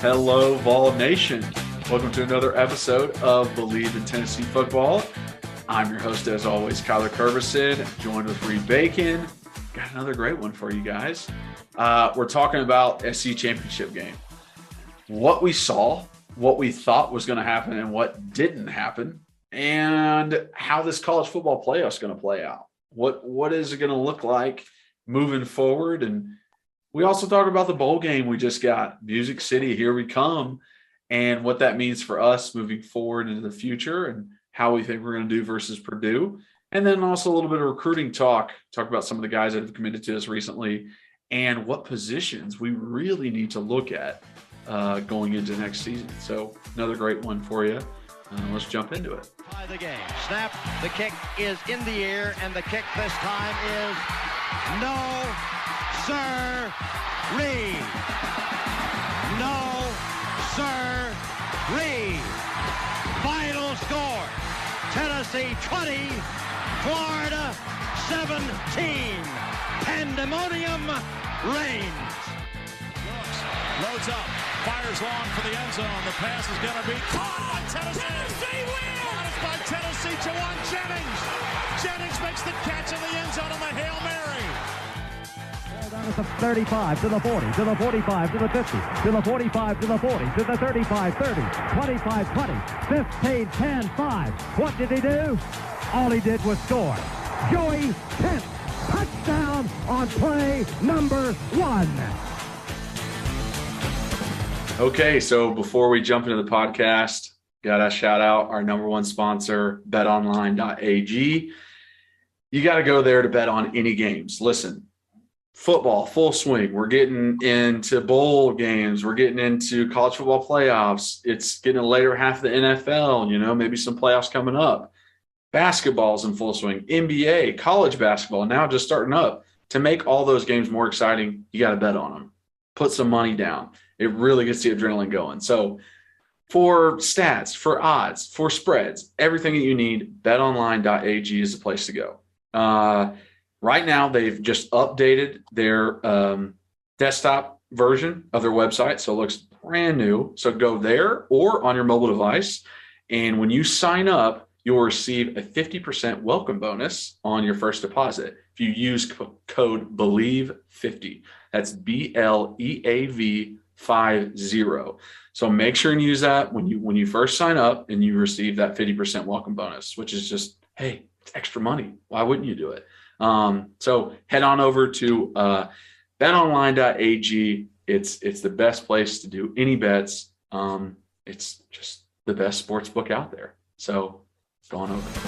Hello, Vol Nation. Welcome to another episode of Believe in Tennessee Football. I'm your host, as always, Kyler Curvison, joined with Reed Bacon. Got another great one for you guys. We're talking about SC Championship game. What we saw, what we thought was going to happen, and what didn't happen, and how this college football playoff is going to play out. What is it going to look like moving forward? And we also talk about the bowl game we just got, Music City, here we come, and what that means for us moving forward into the future and how we think we're going to do versus Purdue. And then also a little bit of recruiting talk about some of the guys that have committed to us recently and what positions we really need to look at going into next season. So another great one for you. Let's jump into it. By the game. Snap. The kick is in the air, and the kick this time is no, sir-ree. No, sir-ree. Final score, Tennessee 20, Florida 17. Pandemonium reigns. Loads up, fires long for the end zone. The pass is going to be caught. Tennessee wins! Caught by Tennessee to one Jennings. Jennings makes the catch in the end zone on the Hail Mary. Down at the 35, to the 40, to the 45, to the 50, to the 45, to the 40, to the 35, 30, 25, 20, 15, 10, 5. What did he do? All he did was score. Joey Pence, touchdown on play number 1. Okay, so before we jump into the podcast, got to shout out our number one sponsor, betonline.ag. You got to go there to bet on any games. Listen, football, full swing. We're getting into bowl games. We're getting into college football playoffs. It's getting a later half of the NFL, maybe some playoffs coming up. Basketball's in full swing. NBA, college basketball, now just starting up. To make all those games more exciting, you got to bet on them. Put some money down. It really gets the adrenaline going. So for stats, for odds, for spreads, everything that you need, betonline.ag is the place to go. Right now, they've just updated their desktop version of their website, so it looks brand new. So go there or on your mobile device, and when you sign up, you'll receive a 50% welcome bonus on your first deposit if you use code BELIEVE50. That's BLEAV50. So make sure and use that when you first sign up, and you receive that 50% welcome bonus, which is just, hey, it's extra money. Why wouldn't you do it? So head on over to betonline.ag. It's the best place to do any bets. It's just the best sports book out there. So go on over.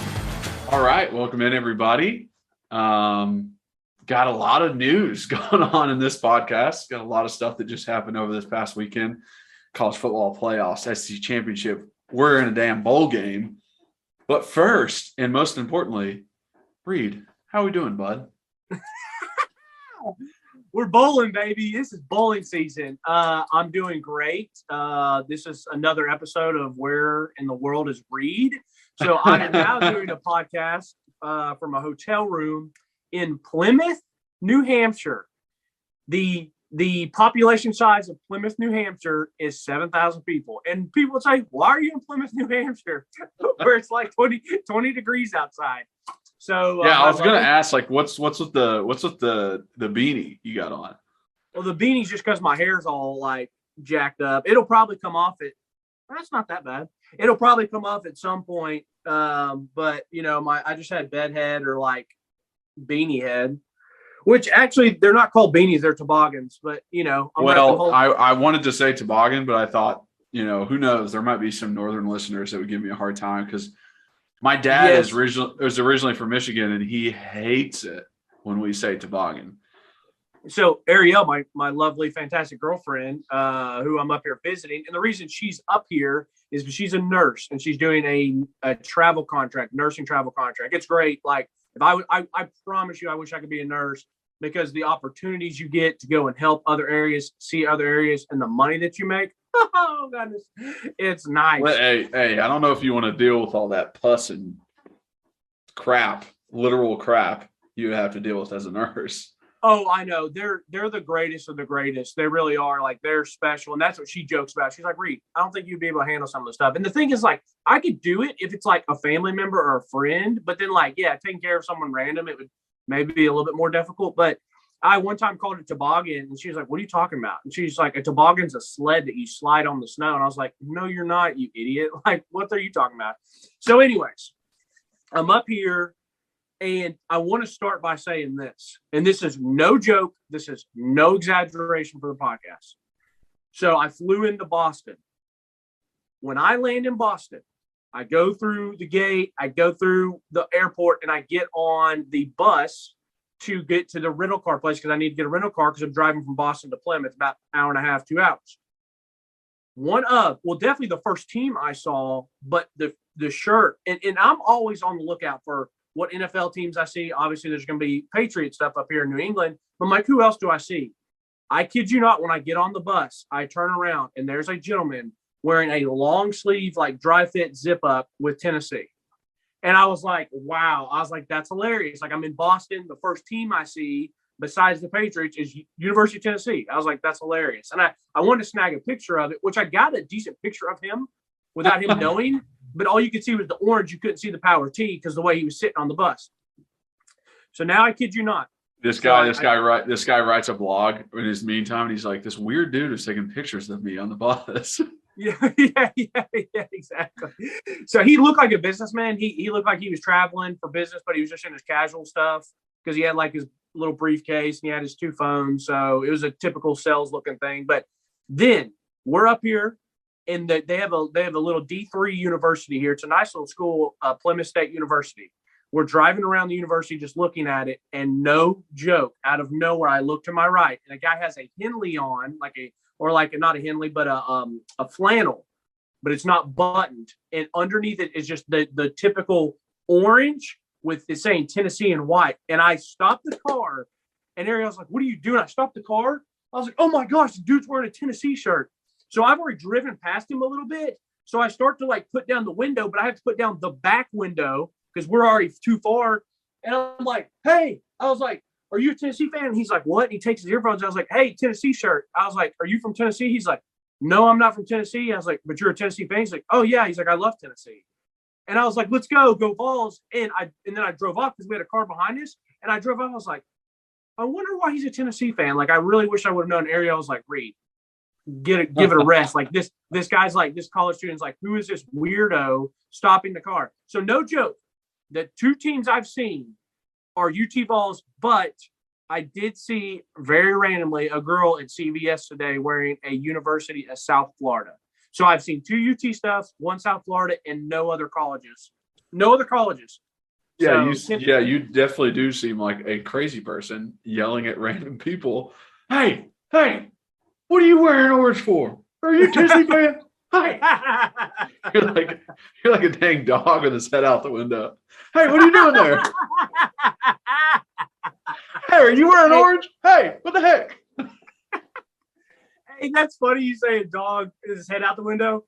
All right. Welcome in, everybody. Got a lot of news going on in this podcast. Got a lot of stuff that just happened over this past weekend. College football playoffs, SC Championship. We're in a damn bowl game. But first, and most importantly, Reed, how are we doing, bud? We're bowling, baby. This is bowling season. I'm doing great. This is another episode of Where in the World is Reed? So I am now doing a podcast from a hotel room in Plymouth, New Hampshire. The population size of Plymouth, New Hampshire is 7,000 people. And people say, why are you in Plymouth, New Hampshire? Where it's like 20 degrees outside. So yeah, I was gonna ask, like, what's with the beanie you got on? Well, the beanie's just because my hair's all like jacked up. It'll probably come off it. That's not that bad. It'll probably come off at some point. But I just had bed head or like beanie head, which actually they're not called beanies, they're toboggans. But I wanted to say toboggan, but I thought, who knows? There might be some northern listeners that would give me a hard time because my dad was originally from Michigan, and he hates it when we say toboggan. So Ariel, my lovely, fantastic girlfriend, who I'm up here visiting, and the reason she's up here is because she's a nurse and she's doing a travel contract, nursing travel contract. It's great. Like if I promise you, I wish I could be a nurse because the opportunities you get to go and help other areas, see other areas, and the money that you make. Oh goodness, it's nice. Well, hey, I don't know if you want to deal with all that pus and crap, literal crap you have to deal with as a nurse. Oh, I know. They're the greatest of the greatest. They really are. Like, they're special. And that's what she jokes about. She's like, Reed, I don't think you'd be able to handle some of the stuff. And the thing is, like, I could do it if it's like a family member or a friend. But then, like, yeah, taking care of someone random, it would maybe be a little bit more difficult. But I one time called it toboggan, and she was like, what are you talking about? And she's like, a toboggan's a sled that you slide on the snow. And I was like, no, you're not, you idiot. Like, what are you talking about? So anyways, I'm up here. And I want to start by saying this, and this is no joke. This is no exaggeration for the podcast. So I flew into Boston. When I land in Boston, I go through the gate, I go through the airport, and I get on the bus to get to the rental car place because I need to get a rental car because I'm driving from Boston to Plymouth, about an hour and a half, 2 hours. Definitely the first team I saw, but the shirt, and I'm always on the lookout for what NFL teams I see. Obviously, there's going to be Patriot stuff up here in New England. But I'm like, who else do I see? I kid you not, when I get on the bus, I turn around, and there's a gentleman wearing a long sleeve, like dry fit zip up with Tennessee. And I was like, wow. I was like, that's hilarious. Like, I'm in Boston. The first team I see besides the Patriots is University of Tennessee. I was like, that's hilarious. And I wanted to snag a picture of it, which I got a decent picture of him without him knowing. But all you could see was the orange. You couldn't see the power T because the way he was sitting on the bus. So now I kid you not. This guy writes a blog in his meantime, and he's like, this weird dude is taking pictures of me on the bus. Yeah, exactly. So he looked like a businessman. He looked like he was traveling for business, but he was just in his casual stuff because he had like his little briefcase and he had his 2 phones. So it was a typical sales looking thing. But then we're up here. And they have a little D3 university here. It's a nice little school, Plymouth State University. We're driving around the university just looking at it, and no joke, out of nowhere, I look to my right, and a guy has a Henley on, not a Henley, but a flannel, but it's not buttoned. And underneath it is just the typical orange with it saying Tennessee in white. And I stopped the car, and Ariel was like, "What are you doing?" I stopped the car. I was like, "Oh my gosh, the dude's wearing a Tennessee shirt." So I've already driven past him a little bit. So I start to like put down the window, but I have to put down the back window because we're already too far. And I'm like, hey, I was like, are you a Tennessee fan? And he's like, what? And he takes his earphones. I was like, hey, Tennessee shirt. I was like, are you from Tennessee? He's like, no, I'm not from Tennessee. I was like, but you're a Tennessee fan? He's like, oh yeah. He's like, I love Tennessee. And I was like, let's go Vols. And then I drove off because we had a car behind us. And I drove off. I was like, I wonder why he's a Tennessee fan. Like, I really wish I would have known. Ariel was like, Reed, give it a rest. Like this guy's like, this college student's like, who is this weirdo stopping the car? So no joke, the 2 teams I've seen are UT Vols, but I did see very randomly a girl at CVS today wearing a University of South Florida. So I've seen 2 UT stuff, 1 South Florida, and no other colleges. Yeah, So, you definitely do seem like a crazy person yelling at random people. Hey, what are you wearing orange for? Are you a Disney fan? Hey, you're like a dang dog with his head out the window. Hey, what are you doing there? Hey, are you wearing orange? Hey, what the heck? Hey, that's funny you say a dog with his head out the window.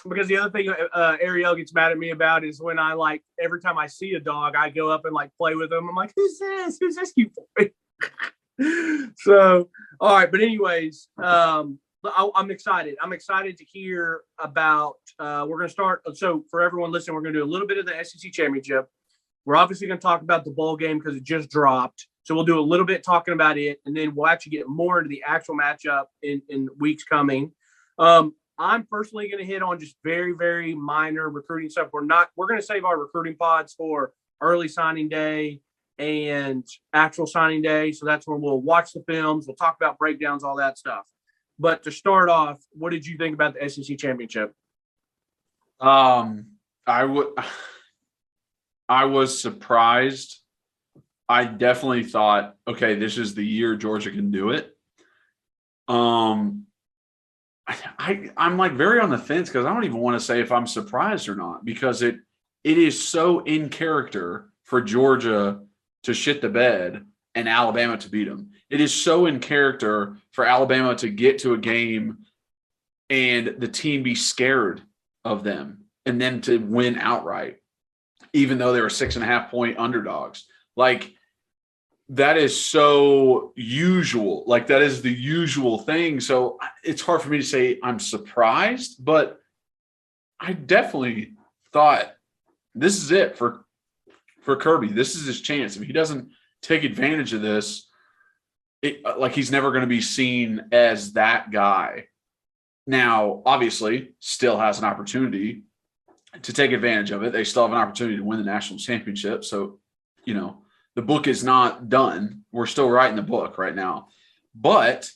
Because the other thing Ariel gets mad at me about is when I like every time I see a dog, I go up and like play with them. I'm like, who's this? Who's this cute boy? So, all right. But anyways, I'm excited. I'm excited to hear about. We're going to start. So for everyone listening, we're going to do a little bit of the SEC championship. We're obviously going to talk about the bowl game because it just dropped. So we'll do a little bit talking about it, and then we'll actually get more into the actual matchup in weeks coming. I'm personally going to hit on just very, very minor recruiting stuff. We're going to save our recruiting pods for early signing day and actual signing day. So that's when we'll watch the films. We'll talk about breakdowns, all that stuff. But to start off, what did you think about the SEC championship? I was surprised. I definitely thought, okay, this is the year Georgia can do it. I'm like very on the fence because I don't even want to say if I'm surprised or not, because it is so in character for Georgia to shit the bed and Alabama to beat them. It is so in character for Alabama to get to a game and the team be scared of them and then to win outright, even though they were 6.5-point underdogs. Like, that is so usual. Like, that is the usual thing. So it's hard for me to say I'm surprised, but I definitely thought this is it for Kirby. This is his chance. If he doesn't take advantage of this, he's never going to be seen as that guy. Now, obviously, still has an opportunity to take advantage of it. They still have an opportunity to win the national championship. So, the book is not done. We're still writing the book right now. But,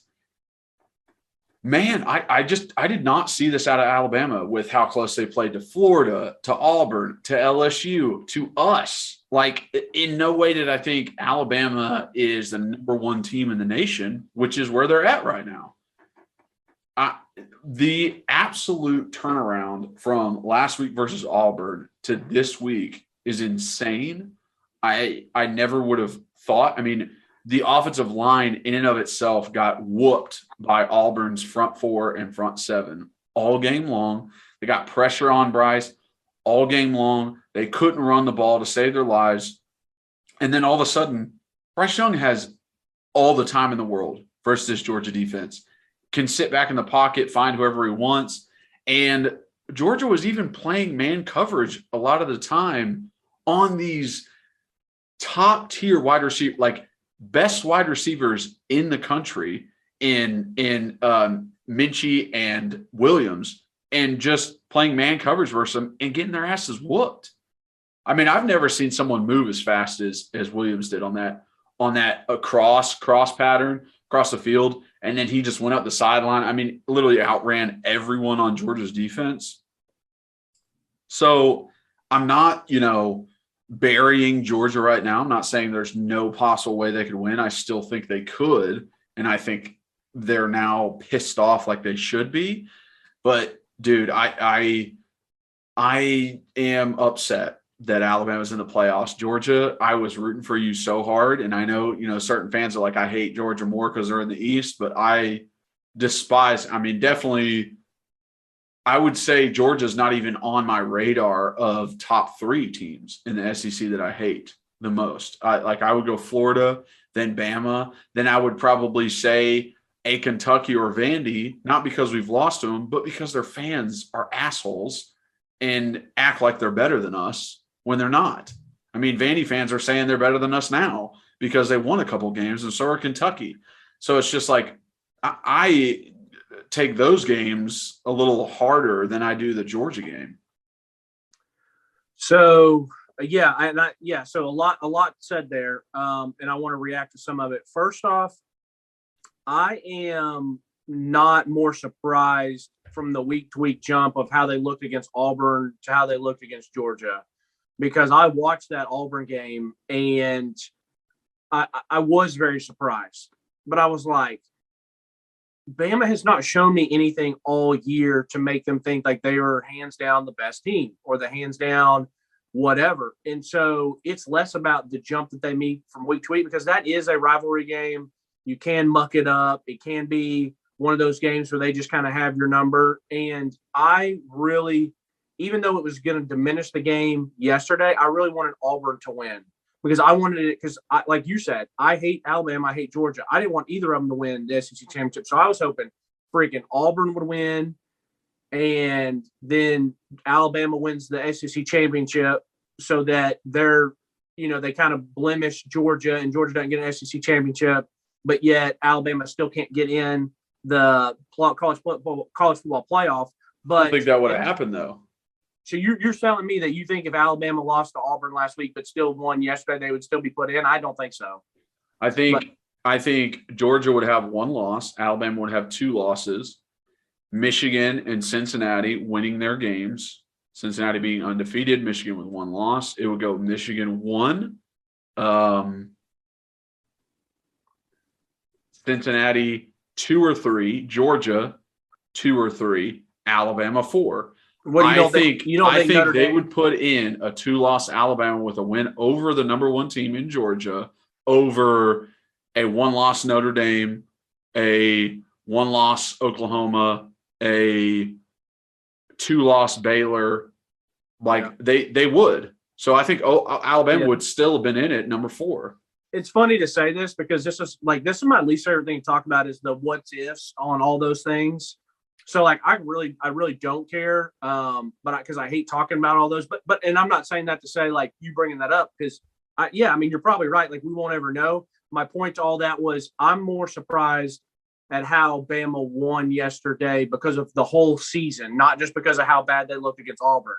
man, I did not see this out of Alabama with how close they played to Florida, to Auburn, to LSU, to us. Like, in no way did I think Alabama is the number one team in the nation, which is where they're at right now. The absolute turnaround from last week versus Auburn to this week is insane. I never would have thought. I mean, the offensive line in and of itself got whooped by Auburn's front four and front seven all game long. They got pressure on Bryce all game long. They couldn't run the ball to save their lives. And then all of a sudden, Bryce Young has all the time in the world versus this Georgia defense. Can sit back in the pocket, find whoever he wants. And Georgia was even playing man coverage a lot of the time on these top-tier wide receiver, like best wide receivers in the country in Minchie and Williams, and just playing man coverage versus them and getting their asses whooped. I mean, I've never seen someone move as fast as Williams did on that cross pattern across the field, and then he just went up the sideline. I mean, literally outran everyone on Georgia's defense. So I'm not, burying Georgia right now. I'm not saying there's no possible way they could win. I still think they could, and I think they're now pissed off like they should be. But, dude, I am upset that Alabama's in the playoffs. Georgia, I was rooting for you so hard, and I know, certain fans are like, I hate Georgia more because they're in the East, but I despise – I mean, definitely – I would say Georgia's not even on my radar of top three teams in the SEC that I hate the most. I would go Florida, then Bama. Then I would probably say a Kentucky or Vandy, not because we've lost to them, but because their fans are assholes and act like they're better than us when they're not. I mean, Vandy fans are saying they're better than us now because they won a couple games, and so are Kentucky. So it's just like I take those games a little harder than I do the Georgia game. So so a lot said there, and I want to react to some of it. First off, I am not more surprised from the week-to-week jump of how they looked against Auburn to how they looked against Georgia, because I watched that Auburn game and I was very surprised. But I was like, Bama has not shown me anything all year to make them think like they are hands down the best team or the hands down whatever. And so it's less about the jump that they meet from week to week, because that is a rivalry game. You can muck it up. It can be one of those games where they just kind of have your number. And I really, even though it was going to diminish the game yesterday, I really wanted Auburn to win. Because I wanted it, because like you said, I hate Alabama, I hate Georgia. I didn't want either of them to win the SEC championship. So I was hoping freaking Auburn would win, and then Alabama wins the SEC championship so that they're, they kind of blemish Georgia, and Georgia doesn't get an SEC championship, but yet Alabama still can't get in the college football playoff. But I don't think that would have happened, though. So you're telling me that you think if Alabama lost to Auburn last week but still won yesterday, they would still be put in? I don't think so. I think Georgia would have one loss. Alabama would have two losses. Michigan and Cincinnati winning their games. Cincinnati being undefeated, Michigan with one loss. It would go Michigan 1, Cincinnati 2 or 3, Georgia 2 or 3, Alabama 4. I think they would put in a 2-loss Alabama with a win over the number one team in Georgia, over a 1-loss Notre Dame, a 1-loss Oklahoma, a 2-loss Baylor. They would. So I think Alabama would still have been in it number 4. it's funny to say this because this is my least favorite thing to talk about is the what ifs on all those things. So like I really don't care, but because I hate talking about all those. But and I'm not saying that to say like you bringing that up because I mean you're probably right. Like we won't ever know. My point to all that was I'm more surprised at how Bama won yesterday because of the whole season, not just because of how bad they looked against Auburn.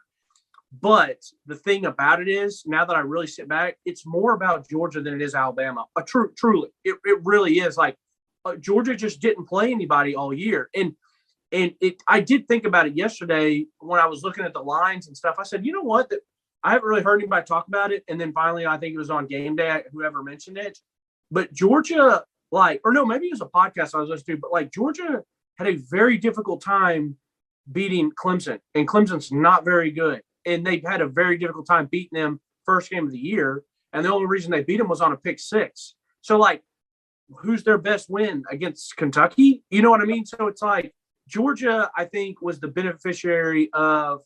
But the thing about it is, now that I really sit back, it's more about Georgia than it is Alabama. Truly, it really is. Like Georgia just didn't play anybody all year, and I did think about it yesterday when I was looking at the lines and stuff. I said, you know what? I haven't really heard anybody talk about it, and then finally, I think it was on Game Day, whoever mentioned it. But Georgia, maybe it was a podcast I was listening to, but like Georgia had a very difficult time beating Clemson, and Clemson's not very good. And they've had a very difficult time beating them first game of the year. And the only reason they beat them was on a pick six. So, like, who's their best win against Kentucky? You know what I mean? So it's like Georgia, I think, was the beneficiary of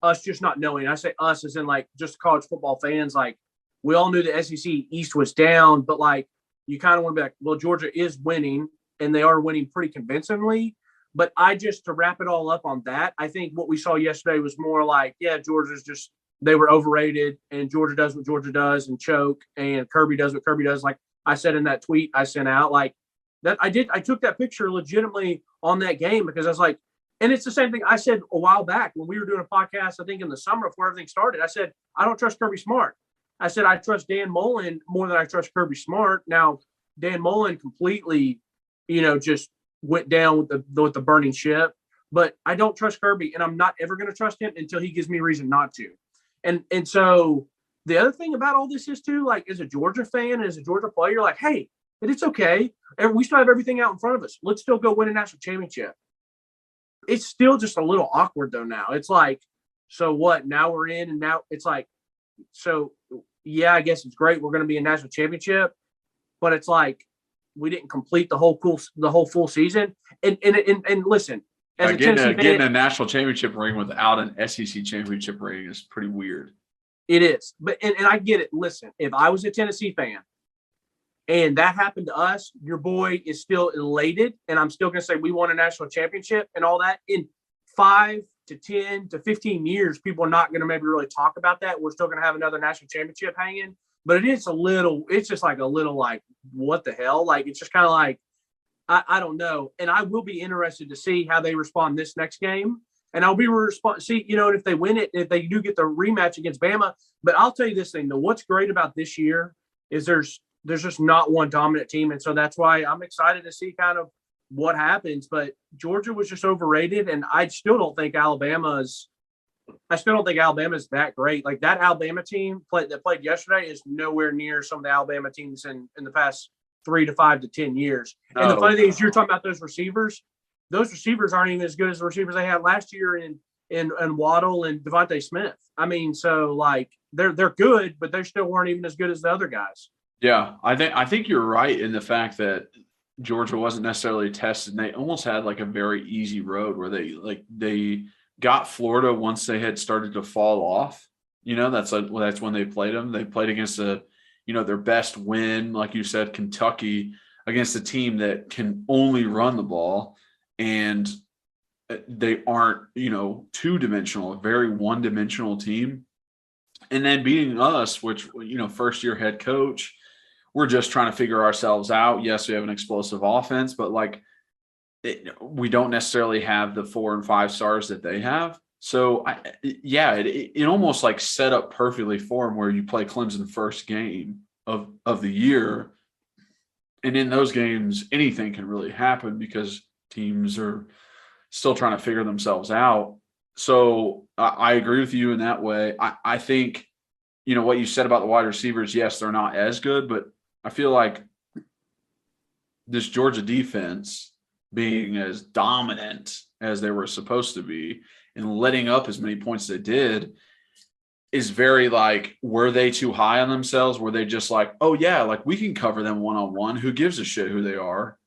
us just not knowing. I say us as in, like, just college football fans. Like, we all knew the SEC East was down, but, like, you kind of want to be like, well, Georgia is winning, and they are winning pretty convincingly. But to wrap it all up on that, I think what we saw yesterday was more like, yeah, Georgia's just, they were overrated and Georgia does what Georgia does and choke and Kirby does what Kirby does. Like I said in that tweet I sent out, like that I took that picture legitimately on that game because I was like, and it's the same thing I said a while back when we were doing a podcast, I think in the summer before everything started. I said, I don't trust Kirby Smart. I said, I trust Dan Mullen more than I trust Kirby Smart. Now, Dan Mullen completely, just went down with the burning ship, but I don't trust Kirby, and I'm not ever going to trust him until he gives me a reason not to. And so the other thing about all this is too, like as a Georgia fan, as a Georgia player, like, hey, but it's okay. We still have everything out in front of us. Let's still go win a national championship. It's still just a little awkward though now. It's like, so what? Now we're in, and now it's like, so yeah, I guess it's great. We're going to be a national championship, but it's like, we didn't complete the whole full season. And listen, as a Tennessee fan, getting a national championship ring without an SEC championship ring is pretty weird. It is, but and I get it. Listen, if I was a Tennessee fan and that happened to us, your boy is still elated, and I'm still going to say we won a national championship and all that. In 5 to 10 to 15 years, people are not going to maybe really talk about that. We're still going to have another national championship hanging. But it's just like a little like, what the hell? Like, it's just kind of like, I don't know. And I will be interested to see how they respond this next game. And I'll be see, and if they win it, if they do get the rematch against Bama. But I'll tell you this thing, though, what's great about this year is there's just not one dominant team. And so that's why I'm excited to see kind of what happens. But Georgia was just overrated. And I still don't think Alabama's that great. Like that Alabama team that played yesterday is nowhere near some of the Alabama teams in the past 3 to 5 to 10 years. No. And the funny thing is, you're talking about those receivers. Those receivers aren't even as good as the receivers they had last year in Waddle and Devontae Smith. I mean, so like they're good, but they still weren't even as good as the other guys. Yeah, I think you're right in the fact that Georgia wasn't necessarily tested. And they almost had like a very easy road where they got Florida once they had started to fall off. That's when they played them. They played against their best win, like you said, Kentucky, against a team that can only run the ball, and they aren't, two-dimensional, a very one-dimensional team. And then beating us, which, first-year head coach, we're just trying to figure ourselves out. Yes, we have an explosive offense, but we don't necessarily have the 4 and 5 stars that they have. So it almost like set up perfectly for them where you play Clemson first game of the year. And in those games, anything can really happen because teams are still trying to figure themselves out. So I agree with you in that way. I think, what you said about the wide receivers, yes, they're not as good, but I feel like this Georgia defense being as dominant as they were supposed to be and letting up as many points as they did is very like, were they too high on themselves? Were they just like, oh yeah, like we can cover them one-on-one. Who gives a shit who they are?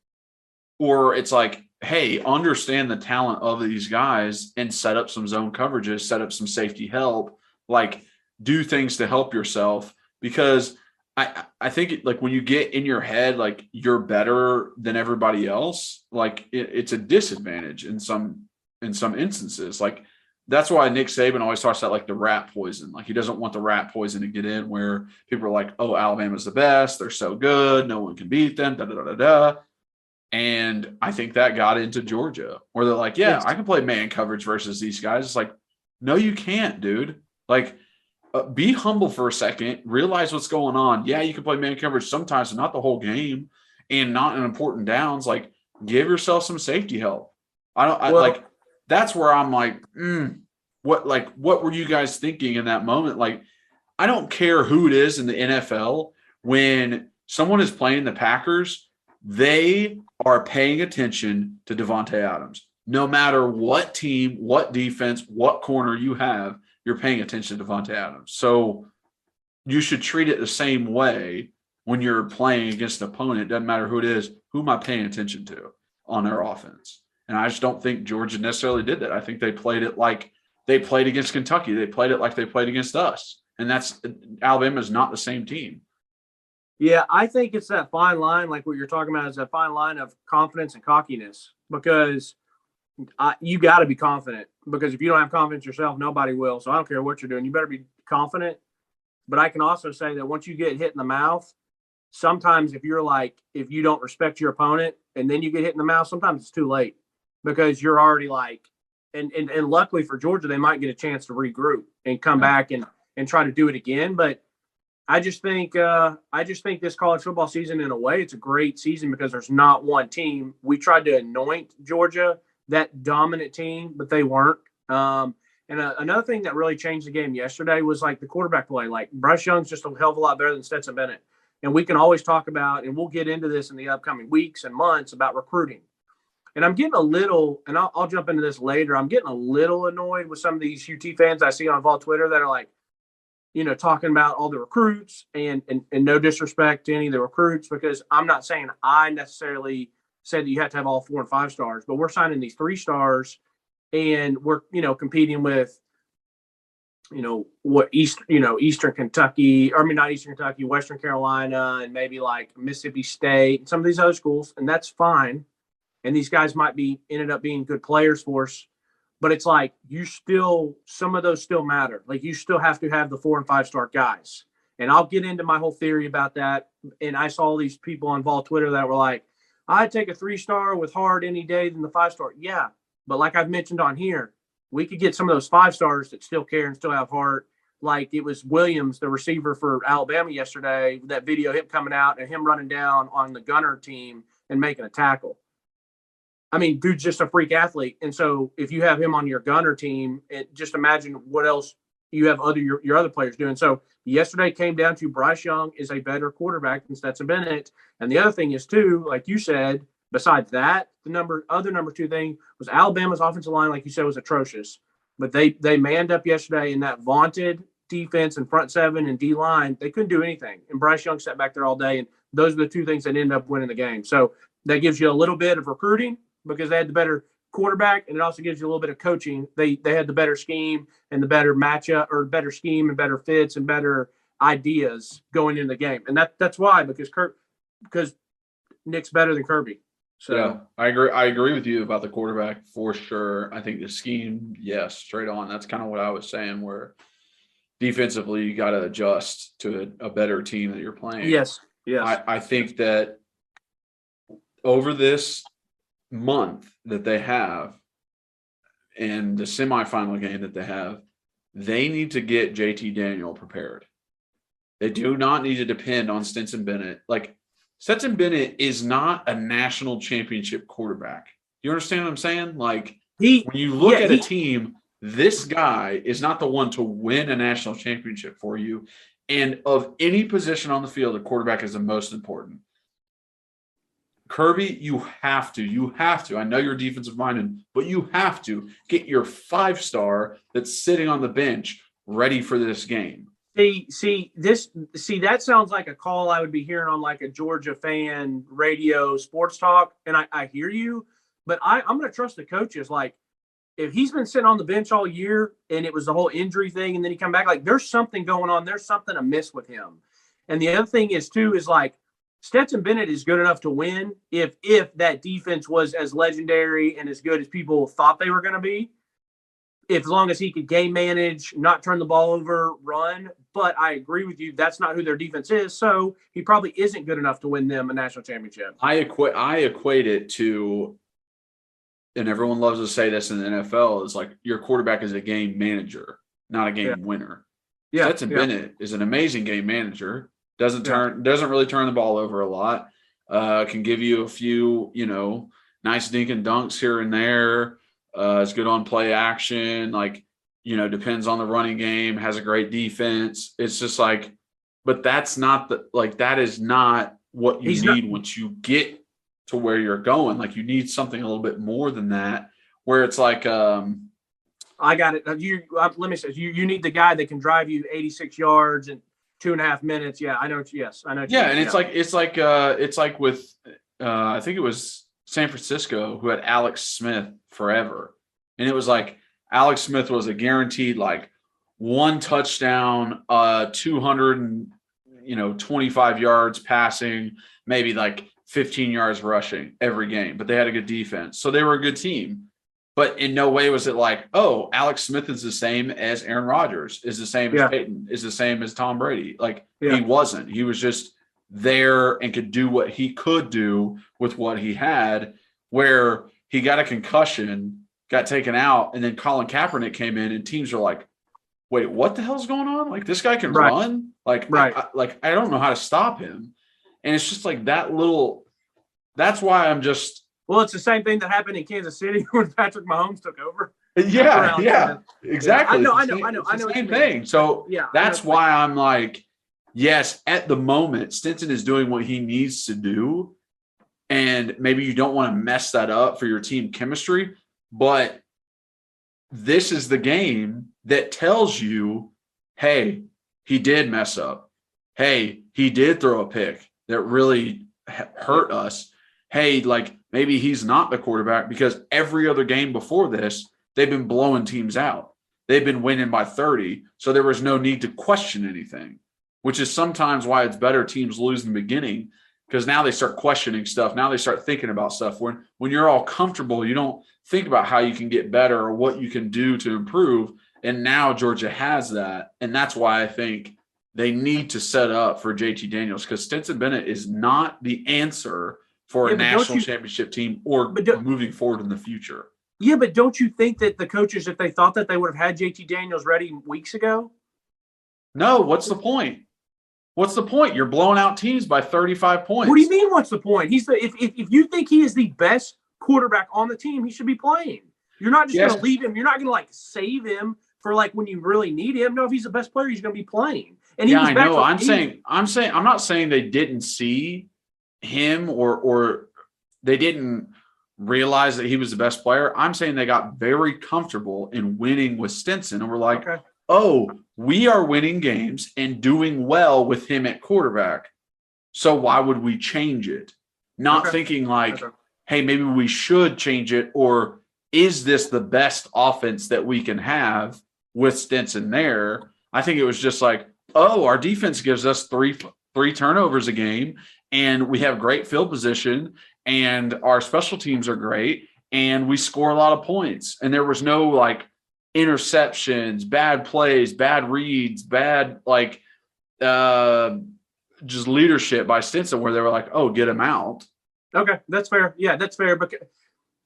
Or it's like, hey, understand the talent of these guys and set up some zone coverages, set up some safety help, like do things to help yourself. Because I think like when you get in your head, like you're better than everybody else, like it's a disadvantage in some instances. Like that's why Nick Saban always talks about like the rat poison. Like he doesn't want the rat poison to get in where people are like, oh, Alabama's the best. They're so good. No one can beat them. Da, da, da, da, da. And I think that got into Georgia where they're like, yeah, I can play man coverage versus these guys. It's like, no, you can't, dude. Like, be humble for a second. Realize what's going on. Yeah, you can play man coverage sometimes, but not the whole game, and not in important downs. Like, give yourself some safety help. Like that's where I'm like, what were you guys thinking in that moment? Like, I don't care who it is in the NFL when someone is playing the Packers, they are paying attention to Devontae Adams. No matter what team, what defense, what corner you have, you're paying attention to Devontae Adams. So you should treat it the same way when you're playing against an opponent. It doesn't matter who it is. Who am I paying attention to on their offense? And I just don't think Georgia necessarily did that. I think they played it like they played against Kentucky. They played it like they played against us. And that's Alabama is not the same team. Yeah, I think it's that fine line, like what you're talking about, is that fine line of confidence and cockiness, because you got to be confident, because if you don't have confidence yourself, nobody will. So I don't care what you're doing. You better be confident. But I can also say that once you get hit in the mouth, sometimes if you don't respect your opponent and then you get hit in the mouth, sometimes it's too late, because you're already like, and luckily for Georgia, they might get a chance to regroup and come back and try to do it again. But I just think this college football season, in a way, it's a great season because there's not one team. We tried to anoint Georgia that dominant team, but they weren't. And another thing that really changed the game yesterday was like the quarterback play. Like Bryce Young's just a hell of a lot better than Stetson Bennett. And we can always talk about, and we'll get into this in the upcoming weeks and months, about recruiting. And I'm getting a little, and I'll jump into this later, I'm getting a little annoyed with some of these UT fans I see on Vol Twitter that are like, talking about all the recruits, and no disrespect to any of the recruits, because I'm not saying I necessarily said that you have to have all 4 and 5 stars, but we're signing these 3 stars, and we're, competing with, Eastern Kentucky, or I mean, not Eastern Kentucky, Western Carolina, and maybe like Mississippi State, and some of these other schools, and that's fine. And these guys might be ended up being good players for us, but it's like some of those still matter. Like you still have to have the 4 and 5 star guys. And I'll get into my whole theory about that. And I saw these people on Vol Twitter that were like, I'd take a 3-star with Hard any day than the 5-star. Yeah. But like I've mentioned on here, we could get some of those 5 stars that still care and still have heart. Like it was Williams, the receiver for Alabama yesterday, that video, him coming out and him running down on the gunner team and making a tackle. I mean, dude's just a freak athlete. And so if you have him on your gunner team, just imagine what else you have your other players doing. So yesterday came down to Bryce Young is a better quarterback than Stetson Bennett. And the other thing is, too, like you said, besides that, the number 2 thing was Alabama's offensive line, like you said, was atrocious. But they manned up yesterday in that vaunted defense and front 7 and D-line. They couldn't do anything. And Bryce Young sat back there all day. And those are the 2 things that ended up winning the game. So that gives you a little bit of recruiting, because they had the better quarterback, and it also gives you a little bit of coaching. They had the better scheme and the better matchup, or better scheme and better fits and better ideas going into the game. And that's why, because Nick's better than Kirby. So yeah, I agree with you about the quarterback for sure. I think the scheme, yes, straight on. That's kind of what I was saying, where defensively you got to adjust to a better team that you're playing. Yes. I think that over this month that they have and the semifinal game that they need to get JT Daniel prepared. They do not need to depend on Stetson Bennett. Like, Stetson Bennett is not a national championship quarterback. You understand what I'm saying? Like, when you look at a team, this guy is not the one to win a national championship for you. And of any position on the field, the quarterback is the most important. Kirby, you have to. I know you're defensive minded, but you have to get your 5-star that's sitting on the bench ready for this game. That sounds like a call I would be hearing on like a Georgia fan radio sports talk. And I hear you, but I'm going to trust the coaches. Like, if he's been sitting on the bench all year and it was the whole injury thing, and then he come back, like there's something going on. There's something amiss with him. And the other thing is too, is like Stetson Bennett is good enough to win if that defense was as legendary and as good as people thought they were going to be. As long as he could game manage, not turn the ball over, run. But I agree with you, that's not who their defense is. So he probably isn't good enough to win them a national championship. I equate it to, and everyone loves to say this in the NFL, is like your quarterback is a game manager, not a game winner. Yeah. Stetson Bennett is an amazing game manager. Doesn't really turn the ball over a lot. Can give you a few, nice dink and dunks here and there. Is good on play action. Depends on the running game. Has a great defense. It's just like, but that's not that is not what you need once you get to where you're going. Like you need something a little bit more than that. Where it's like, I got it. Let me say, you need the guy that can drive you 86 yards in 2.5 minutes. Yeah, I know. Yes, I know. Yeah, and it's like with I think it was San Francisco who had Alex Smith forever, and it was like Alex Smith was a guaranteed like one touchdown, 225 yards passing, maybe like 15 yards rushing every game, but they had a good defense, so they were a good team. But in no way was it like, oh, Alex Smith is the same as Aaron Rodgers, is the same as Peyton, is the same as Tom Brady. He wasn't. He was just there and could do what he could do with what he had, where he got a concussion, got taken out, and then Colin Kaepernick came in and teams are like, wait, what the hell's going on? Like, this guy can run? I don't know how to stop him. And it's just like that's why I'm just – well, it's the same thing that happened in Kansas City when Patrick Mahomes took over. Yeah, exactly. I know. Same thing. So that's why I'm like, yes, at the moment, Stetson is doing what he needs to do, and maybe you don't want to mess that up for your team chemistry, but this is the game that tells you, hey, he did mess up. Hey, he did throw a pick that really hurt us. Hey, maybe he's not the quarterback, because every other game before this, they've been blowing teams out. They've been winning by 30, so there was no need to question anything, which is sometimes why it's better teams lose in the beginning, because now they start questioning stuff. Now they start thinking about stuff. When you're all comfortable, you don't think about how you can get better or what you can do to improve. And now Georgia has that, and that's why I think they need to set up for JT Daniels, because Stetson Bennett is not the answer for a national championship team or moving forward in the future. Yeah, but don't you think that the coaches, if they thought that, they would have had JT Daniels ready weeks ago? No, what's the point? What's the point? You're blowing out teams by 35 points. What do you mean, what's the point? If you think he is the best quarterback on the team, he should be playing. You're not just going to leave him. You're not going to save him for when you really need him. No, if he's the best player, he's going to be playing. And I know. I'm not saying they didn't see him or they didn't realize that he was the best player. I'm saying they got very comfortable in winning with Stetson, and we're like, oh, we are winning games and doing well with him at quarterback, so why would we change it? Not thinking hey, maybe we should change it, or is this the best offense that we can have with Stetson there? I think it was just our defense gives us three turnovers a game, and we have great field position, and our special teams are great, and we score a lot of points. And there was no interceptions, bad plays, bad reads, bad just leadership by Stetson, where they were like, oh, get him out. Okay, that's fair. Yeah, that's fair. Because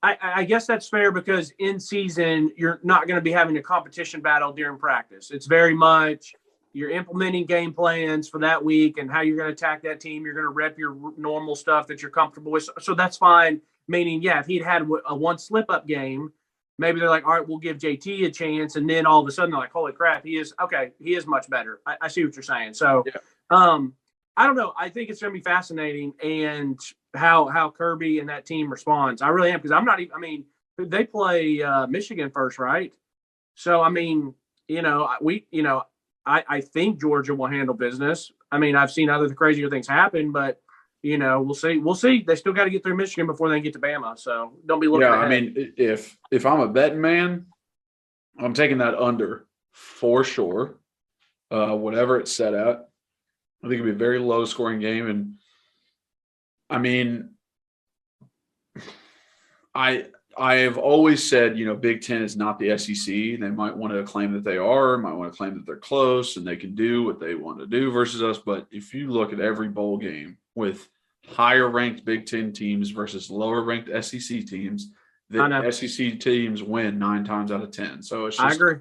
I guess that's fair, because in season, you're not going to be having a competition battle during practice. It's very much you're implementing game plans for that week and how you're going to attack that team. You're going to rep your normal stuff that you're comfortable with. So that's fine. Meaning, if he'd had a one slip-up game, maybe they're like, all right, we'll give JT a chance. And then all of a sudden they're like, holy crap, he is much better. I see what you're saying. So I don't know. I think it's going to be fascinating, and how Kirby and that team responds. I really am, because I'm not even – they play Michigan first, right? So, I think Georgia will handle business. I've seen other crazier things happen, but, we'll see. We'll see. They still got to get through Michigan before they can get to Bama. So don't be looking ahead. If I'm a betting man, I'm taking that under for sure, whatever it's set at. I think it'll be a very low scoring game. And I mean, I have always said, Big Ten is not the SEC. They might want to claim that they are, might want to claim that they're close and they can do what they want to do versus us. But if you look at every bowl game with higher ranked Big Ten teams versus lower ranked SEC teams, the SEC teams win 9 times out of 10. So it's just, I agree.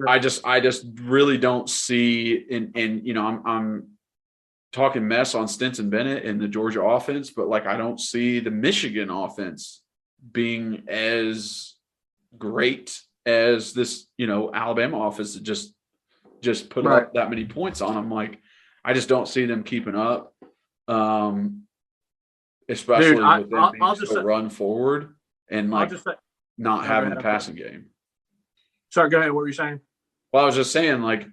I just really don't see, I'm talking mess on Stetson Bennett and the Georgia offense, but I don't see the Michigan offense being as great as this, Alabama offense that just put up that many points on them. I just don't see them keeping up, especially with them being so run forward and not having a passing game. Sorry, go ahead. What were you saying? Well, I was just saying,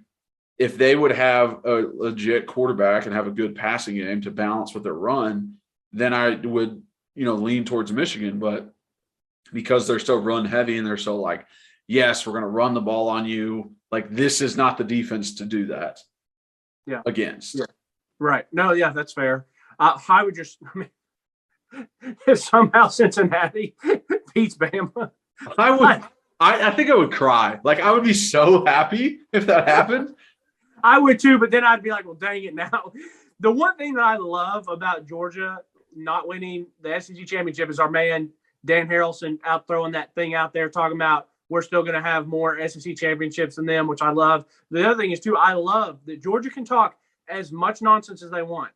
if they would have a legit quarterback and have a good passing game to balance with their run, then I would, lean towards Michigan. But because they're so run heavy and they're so yes, we're going to run the ball on you. This is not the defense to do that. Yeah. Against. Yeah. Right. No, yeah, that's fair. I would just, if somehow Cincinnati beats Bama, I think I would cry. I would be so happy if that happened. I would too, but then I'd be like, well, dang it now. The one thing that I love about Georgia not winning the SEC championship is our man, Dan Harrelson, out throwing that thing out there talking about we're still going to have more SEC championships than them, which I love. The other thing is, too, I love that Georgia can talk as much nonsense as they want.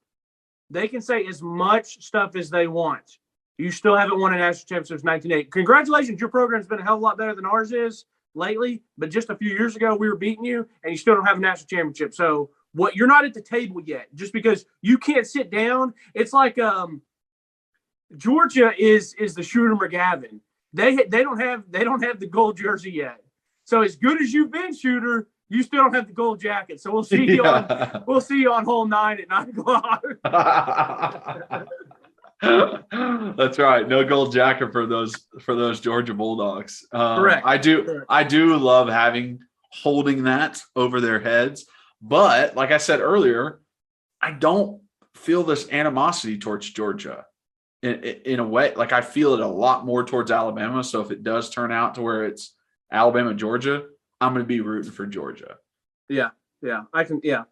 They can say as much stuff as they want. You still haven't won a national championship since 1980. Congratulations. Your program's been a hell of a lot better than ours is lately, but just a few years ago, we were beating you, and you still don't have a national championship. So you're not at the table yet just because you can't sit down. It's like Georgia is the Shooter McGavin. They don't have the gold jersey yet. So as good as you've been, Shooter, you still don't have the gold jacket. So we'll see you on hole 9 at 9 o'clock. That's right. No gold jacket for those Georgia Bulldogs. Correct. I do love holding that over their heads. But like I said earlier, I don't feel this animosity towards Georgia in a way. I feel it a lot more towards Alabama. So if it does turn out to where it's Alabama, Georgia, I'm going to be rooting for Georgia. Yeah. I feel you.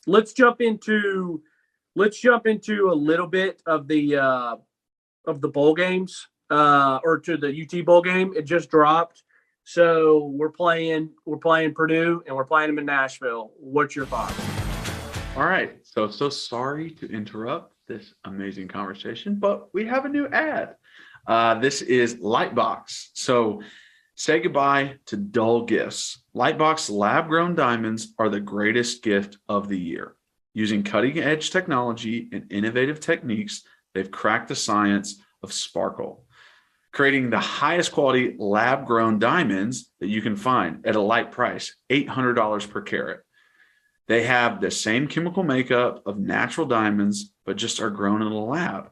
Let's jump into a little bit of the bowl games, or to the UT bowl game. It just dropped. So we're playing Purdue and we're playing them in Nashville. What's your thoughts? All right. So sorry to interrupt this amazing conversation, but we have a new ad. This is Lightbox. So say goodbye to dull gifts. Lightbox lab-grown diamonds are the greatest gift of the year. Using cutting-edge technology and innovative techniques, they've cracked the science of sparkle, creating the highest quality lab-grown diamonds that you can find at a light price, $800 per carat. They have the same chemical makeup of natural diamonds, but just are grown in a lab.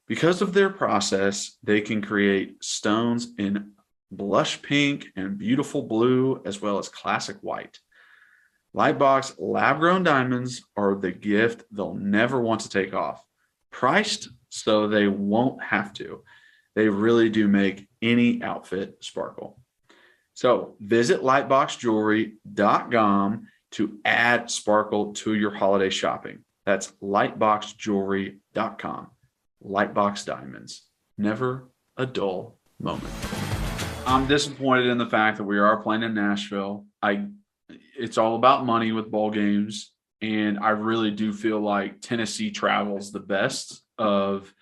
Because of their process, they can create stones in blush pink and beautiful blue, as well as classic white. Lightbox lab-grown diamonds are the gift they'll never want to take off. Priced so they won't have to. They really do make any outfit sparkle. So visit lightboxjewelry.com to add sparkle to your holiday shopping. That's lightboxjewelry.com. Lightbox diamonds. Never a dull moment. I'm disappointed in the fact that we are playing in Nashville. It's all about money with bowl games, and I really do feel like Tennessee travels the best of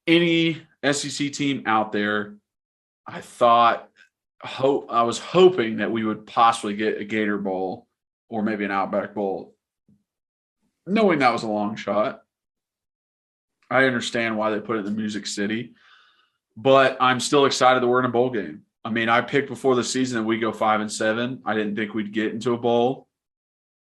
any SEC team out there. I was hoping that we would possibly get a Gator Bowl or maybe an Outback Bowl, knowing that was a long shot. I understand why they put it in the Music City, but I'm still excited that we're in a bowl game. I mean, I picked before the season that we go 5-7. I didn't think we'd get into a bowl.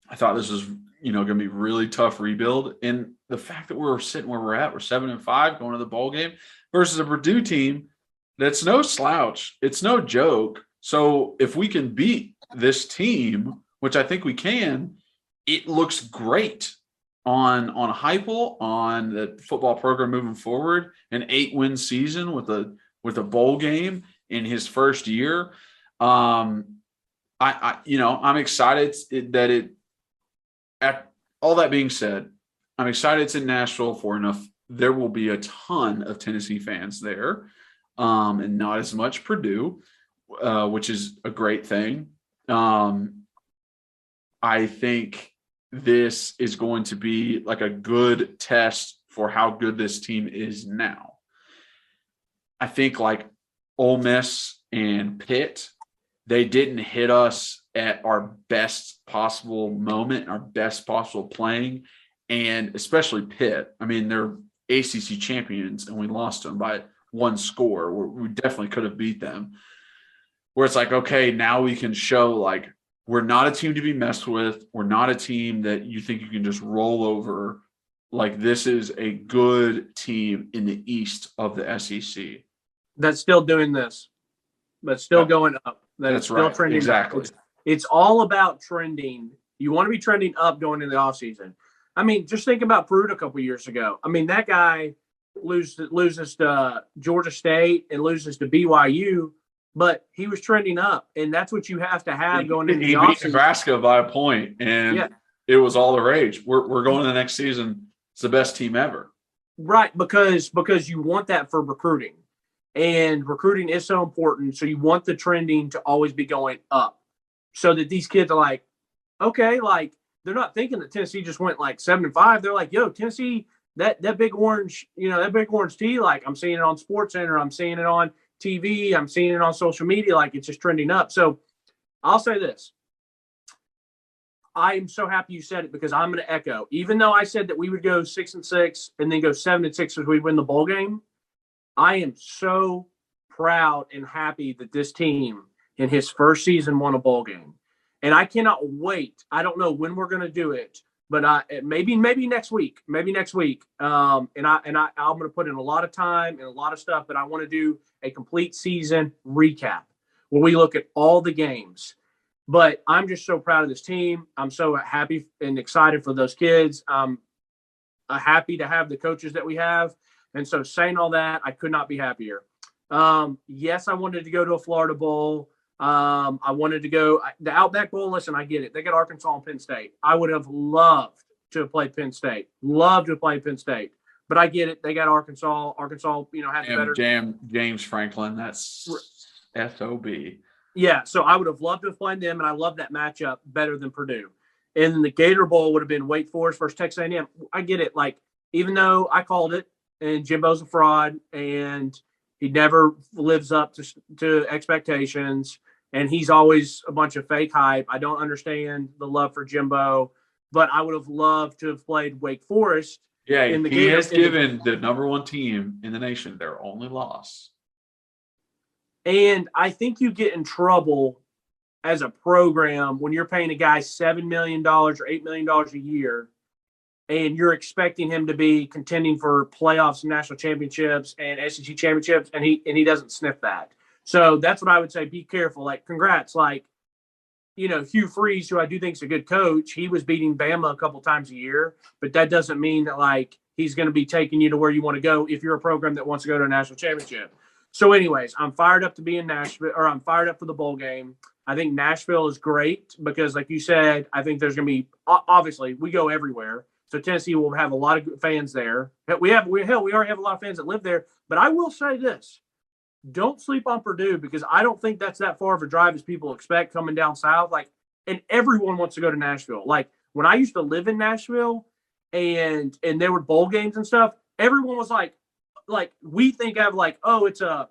I thought this was, going to be really tough rebuild. And the fact that we're sitting where we're at, we're 7-5 going to the bowl game versus a Purdue team that's no slouch. It's no joke. So if we can beat this team which I think we can, it looks great on Heupel, on the football program moving forward. An 8-win season with a bowl game in his first year. I'm excited that it. At all that being said, I'm excited it's in Nashville for enough. There will be a ton of Tennessee fans there, and not as much Purdue, which is a great thing. I think this is going to be like a good test for how good this team is now. I think like Ole Miss and Pitt, they didn't hit us at our best possible moment, our best possible playing, and especially Pitt. I mean, they're ACC champions, and we lost them by one score. We definitely could have beat them. Where it's like, okay, now we can show like we're not a team to be messed with. We're not a team that you think you can just roll over. Like, this is a good team in the East of the SEC. That's still doing this, but still going up. That's still right. Trending. Exactly. It's all about trending. You want to be trending up going into the offseason. I mean, just think about Pruitt a couple years ago. I mean, that guy loses to Georgia State and loses to BYU, but he was trending up, and that's what you have to have going into the offseason. He beat Nebraska by a point, and it was all the rage. We're going to the next season. It's the best team ever. Right, because you want that for recruiting, and recruiting is so important. So you want the trending to always be going up, so that these kids are like, okay, like they're not thinking that Tennessee just went like 7-5. They're like, yo, Tennessee, that big orange, that big orange tee. Like, I'm seeing it on SportsCenter, I'm seeing it on TV, I'm seeing it on social media. Like, it's just trending up. So I'll say this. I'm so happy you said it, because I'm going to echo. Even though I said that we would go 6-6 and then go 7-6 as we win the bowl game, I am so proud and happy that this team in his first season won a bowl game. And I cannot wait. I don't know when we're going to do it, but maybe next week. And I'm going to put in a lot of time and a lot of stuff, but I want to do a complete season recap where we look at all the games. But I'm just so proud of this team. I'm so happy and excited for those kids. I'm happy to have the coaches that we have. And so, saying all that, I could not be happier. Yes, I wanted to go to a Florida Bowl. I wanted to go the Outback Bowl. Listen, I get it. They got Arkansas and Penn State. I would have loved to have played Penn State. But I get it. They got Arkansas. Arkansas, has better. James Franklin. That's SOB. Yeah, so I would have loved to have played them, and I love that matchup better than Purdue. And the Gator Bowl would have been Wake Forest versus Texas A&M. I get it. Like, even though I called it, and Jimbo's a fraud, and he never lives up to expectations, and he's always a bunch of fake hype. I don't understand the love for Jimbo, but I would have loved to have played Wake Forest. Yeah, he has given the number one team in the nation their only loss. And I think you get in trouble as a program when you're paying a guy $7 million or $8 million a year, and you're expecting him to be contending for playoffs and national championships and SEC championships, and he doesn't sniff that. So that's what I would say. Be careful. Like, congrats. Like, Hugh Freeze, who I do think is a good coach, he was beating Bama a couple times a year, but that doesn't mean that, like, he's going to be taking you to where you want to go if you're a program that wants to go to a national championship. So anyways, I'm fired up to be in Nashville, or I'm fired up for the bowl game. I think Nashville is great because, like you said, I think there's going to be – obviously, we go everywhere. So Tennessee will have a lot of fans there. We already have a lot of fans that live there. But I will say this. Don't sleep on Purdue, because I don't think that's that far of a drive as people expect coming down south. Like, and everyone wants to go to Nashville. Like, when I used to live in Nashville and there were bowl games and stuff, everyone was like we think of like, oh, it's a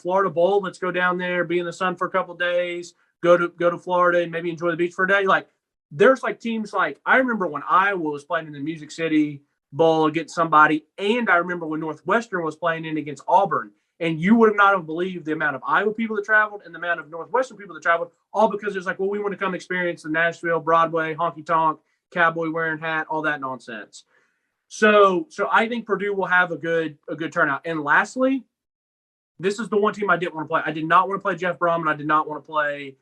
Florida Bowl. Let's go down there, be in the sun for a couple of days, go to Florida and maybe enjoy the beach for a day. Like, there's like teams like, I remember when Iowa was playing in the Music City Bowl against somebody, and I remember when Northwestern was playing in against Auburn, and you would not have believed the amount of Iowa people that traveled and the amount of Northwestern people that traveled, all because it's like, well, we want to come experience the Nashville, Broadway, honky tonk, cowboy wearing hat, all that nonsense. So I think Purdue will have a good turnout. And lastly, this is the one team I didn't want to play. I did not want to play Jeff Brum, and I did not want to play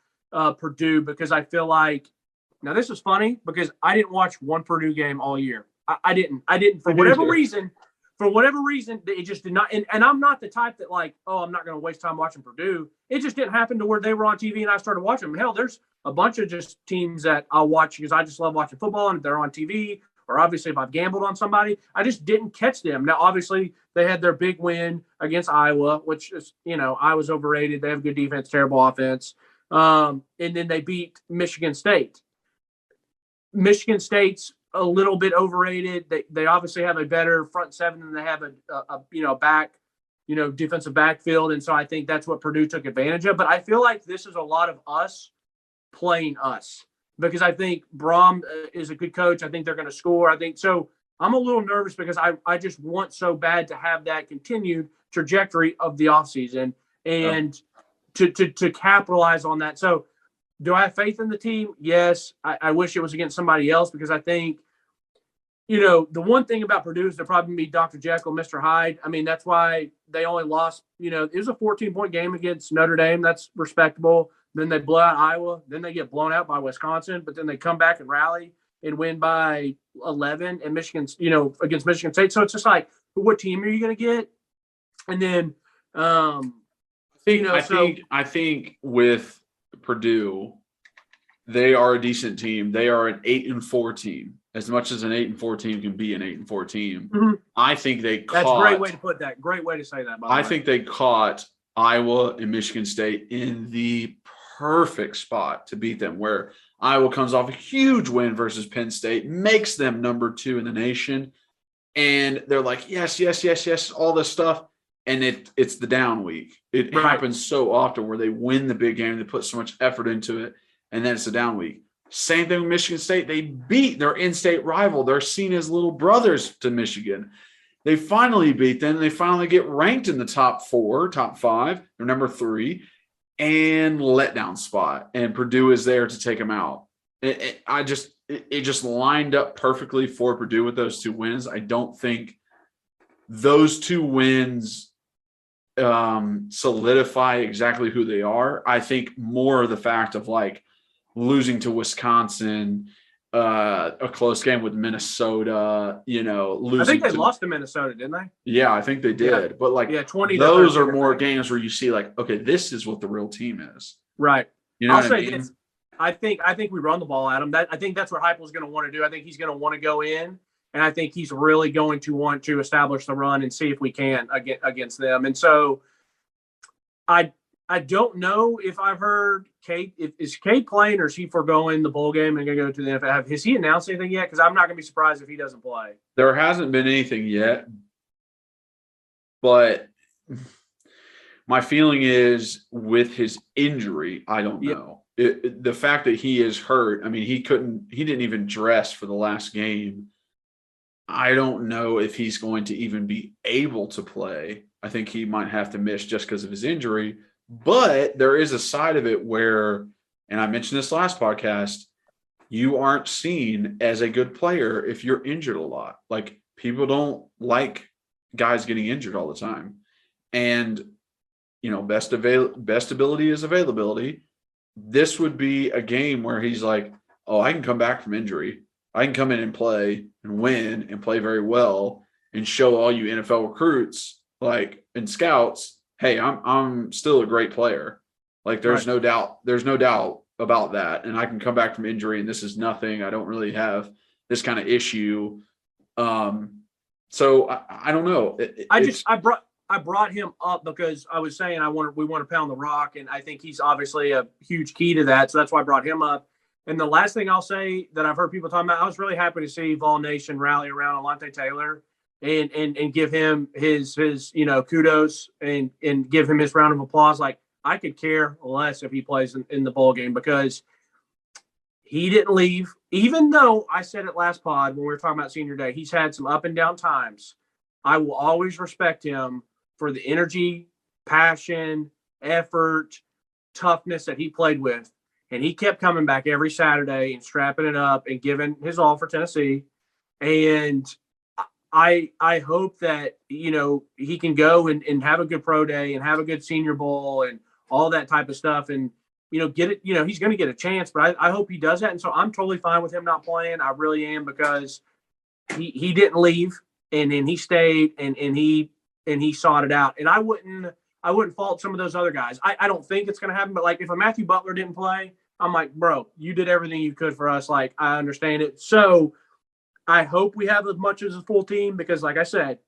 Purdue because I feel like now this is funny because I didn't watch one Purdue game all year. I didn't for whatever reason. For whatever reason, it just did not. And I'm not the type that like, oh, I'm not going to waste time watching Purdue. It just didn't happen to where they were on TV and I started watching them. Hell, there's a bunch of just teams that I'll watch because I just love watching football and if they're on TV or obviously if I've gambled on somebody, I just didn't catch them. Now, obviously, they had their big win against Iowa, which is, Iowa's overrated. They have good defense, terrible offense. And then they beat Michigan State. Michigan State's a little bit overrated. They obviously have a better front seven than they have a back, defensive backfield. And so I think that's what Purdue took advantage of. But I feel like this is a lot of us playing us because I think Brom is a good coach. I think they're going to score. I think so. I'm a little nervous because I just want so bad to have that continued trajectory of the offseason and to capitalize on that. So do I have faith in the team? Yes. I wish it was against somebody else because I think, the one thing about Purdue is they're probably going to be Dr. Jekyll, Mr. Hyde. I mean, that's why they only lost, it was a 14-point game against Notre Dame. That's respectable. Then they blow out Iowa. Then they get blown out by Wisconsin. But then they come back and rally and win by 11 and Michigan, against Michigan State. So it's just like, what team are you going to get? And then, I think with Purdue, they are a decent team. They are an 8-4 team. As much as an 8-4 team can be an 8-4 team, I think that's a great way to put that. Great way to say that. I think they caught Iowa and Michigan State in the perfect spot to beat them, where Iowa comes off a huge win versus Penn State, makes them number 2 in the nation, and they're like, yes, all this stuff, and it's the down week. It happens so often where they win the big game, they put so much effort into it, and then it's a down week. Same thing with Michigan State. They beat their in-state rival. They're seen as little brothers to Michigan. They finally beat them. They finally get ranked in the top 4, top 5. They're number 3, and letdown spot. And Purdue is there to take them out. It just lined up perfectly for Purdue with those 2 wins. I don't think those 2 wins solidify exactly who they are. I think more of the fact of like losing to Wisconsin, a close game with Minnesota, losing. I think they lost to Minnesota, didn't they? Yeah, I think they did. Yeah. But 20. Those are more games where you see like, okay, this is what the real team is. Right. I'll say this. I think we run the ball at him. I think that's what Heupel's going to want to do. I think he's going to want to go in, and I think he's really going to want to establish the run and see if we can against them. And so, I don't know if I've heard Cade. Is Cade playing or is he foregoing the bowl game and going to go to the NFL? Has he announced anything yet? Because I'm not going to be surprised if he doesn't play. There hasn't been anything yet, but my feeling is with his injury, I don't know. The fact that he is hurt, I mean, he didn't even dress for the last game. I don't know if he's going to even be able to play. I think he might have to miss just because of his injury. But there is a side of it where, and I mentioned this last podcast, you aren't seen as a good player if you're injured a lot. Like, people don't like guys getting injured all the time. And, best ability is availability. This would be a game where he's like, oh, I can come back from injury. I can come in and play and win and play very well and show all you NFL recruits and scouts, hey, I'm still a great player. Like, there's no doubt about that. And I can come back from injury and this is nothing. I don't really have this kind of issue. So I don't know. I brought him up because I was saying we want to pound the rock, and I think he's obviously a huge key to that. So that's why I brought him up. And the last thing I'll say that I've heard people talking about, I was really happy to see Vol Nation rally around Alontae Taylor and give him his kudos and give him his round of applause. Like, I could care less if he plays in the bowl game because he didn't leave. Even though I said it last pod when we were talking about senior day, he's had some up and down times. I will always respect him for the energy, passion, effort, toughness that he played with. And he kept coming back every Saturday and strapping it up and giving his all for Tennessee. And I hope that, he can go and have a good pro day and have a good senior bowl and all that type of stuff. And get it. He's going to get a chance, but I hope he does that. And so I'm totally fine with him not playing. I really am, because he didn't leave, and then he stayed, and he sought it out. And I wouldn't fault some of those other guys. I don't think it's going to happen, but like if a Matthew Butler didn't play, I'm like, bro, you did everything you could for us. Like, I understand it. So I hope we have as much as a full team, because like I said,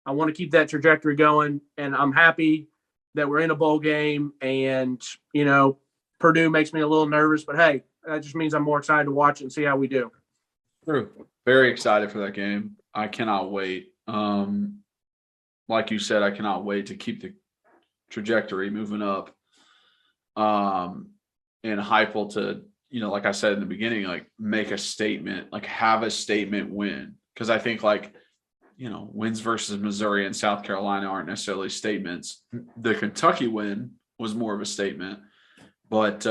I want to keep that trajectory going, and I'm happy that we're in a bowl game. And, Purdue makes me a little nervous, but hey, that just means I'm more excited to watch it and see how we do. True. Very excited for that game. I cannot wait. Like you said, I cannot wait to keep the trajectory moving up. And Heupel to, like I said in the beginning, like make a statement, like have a statement win. Because I think wins versus Missouri and South Carolina aren't necessarily statements. The Kentucky win was more of a statement, but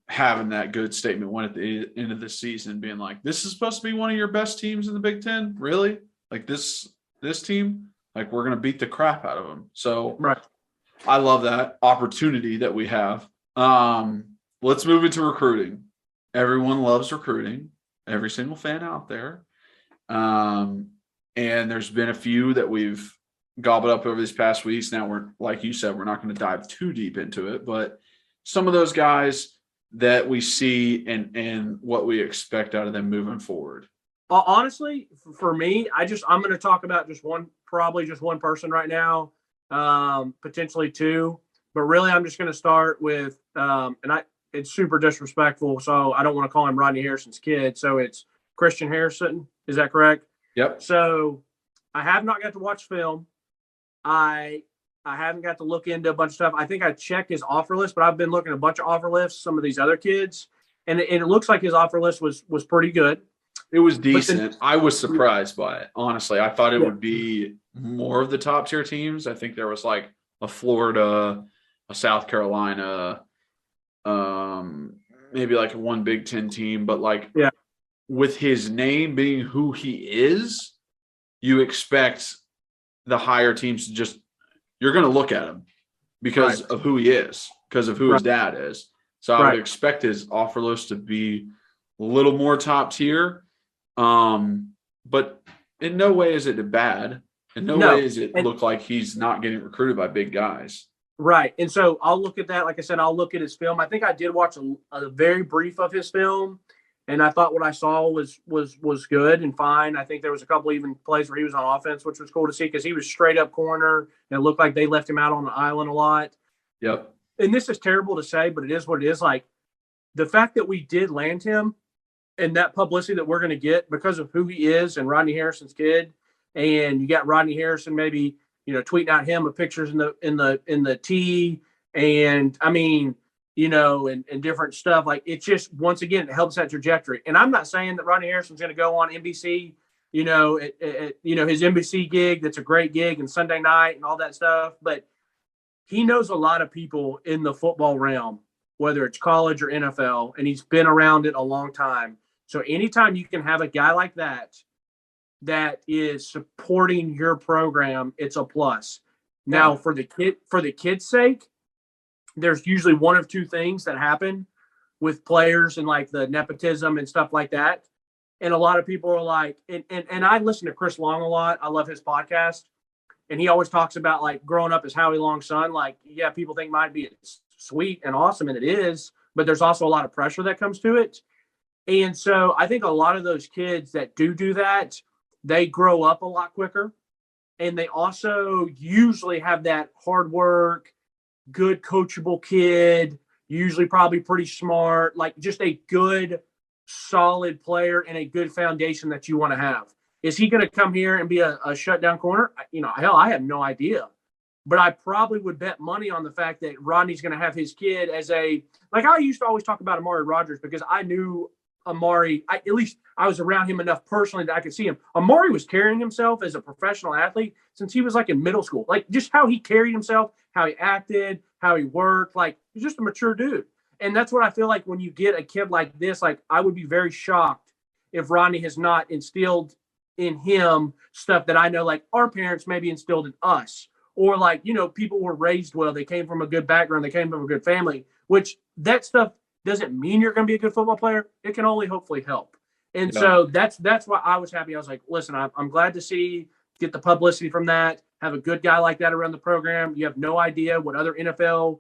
having that good statement win at the end of the season, being like, this is supposed to be one of your best teams in the Big Ten, really? Like this team, like we're going to beat the crap out of them. So right. I love that opportunity that we have. Let's move into recruiting. Everyone loves recruiting, every single fan out there. And there's been a few that we've gobbled up over these past weeks. Now we're, like you said, we're not going to dive too deep into it, but some of those guys that we see and what we expect out of them moving forward. Honestly, for me, I'm going to talk about probably just one person right now, potentially two. But really, I'm just going to start with, it's super disrespectful, so I don't want to call him Rodney Harrison's kid. So it's Christian Harrison. Is that correct? Yep. So I have not got to watch film. I haven't got to look into a bunch of stuff. I think I checked his offer list, but I've been looking at a bunch of offer lists, some of these other kids, and it looks like his offer list was pretty good. It was decent. I was surprised by it, honestly. I thought it would be more of the top tier teams. I think there was like a Florida, a South Carolina, maybe like one Big Ten team, but with his name being who he is, you expect the higher teams to just, you're going to look at him because of who he is, because of who his dad is. So I would expect his offer list to be a little more top tier. But in no way is it bad. In no way is it look like he's not getting recruited by big guys. Right. And so I'll look at that. Like I said, I'll look at his film. I think I did watch a very brief of his film, and I thought what I saw was good and fine. I think there was a couple even plays where he was on offense, which was cool to see because he was straight up corner, and it looked like they left him out on the island a lot. Yep. And this is terrible to say, but it is what it is. Like the fact that we did land him and that publicity that we're going to get because of who he is and Rodney Harrison's kid, and you got Rodney Harrison maybe tweeting out him with pictures in the tee, and I mean, and different stuff. Like it just once again it helps that trajectory. And I'm not saying that Rodney Harrison's going to go on NBC, his NBC gig. That's a great gig and Sunday night and all that stuff. But he knows a lot of people in the football realm, whether it's college or NFL, and he's been around it a long time. So anytime you can have a guy like that is supporting your program, it's a plus. Now, for the kid's sake, there's usually one of two things that happen with players and like the nepotism and stuff like that. And a lot of people are like, and I listen to Chris Long a lot. I love his podcast. And he always talks about like growing up as Howie Long's son. Like, yeah, people think might be sweet and awesome, and it is, but there's also a lot of pressure that comes to it. And so I think a lot of those kids that do that, they grow up a lot quicker. And they also usually have that hard work, good coachable kid, usually probably pretty smart, like just a good, solid player and a good foundation that you want to have. Is he going to come here and be a shutdown corner? Hell, I have no idea. But I probably would bet money on the fact that Rodney's going to have his kid as I used to always talk about Amari Rodgers because I knew Amari, at least I was around him enough personally that I could see him. Amari was carrying himself as a professional athlete since he was like in middle school. Like just how he carried himself, how he acted, how he worked, like he's just a mature dude. And that's what I feel like when you get a kid like this, like I would be very shocked if Rodney has not instilled in him stuff that I know like our parents maybe instilled in us, or like, people were raised well. They came from a good background. They came from a good family, which that stuff doesn't mean you're going to be a good football player. It can only hopefully help. And so that's why I was happy. I was like, listen, I'm glad to get the publicity from that, have a good guy like that around the program. You have no idea what other NFL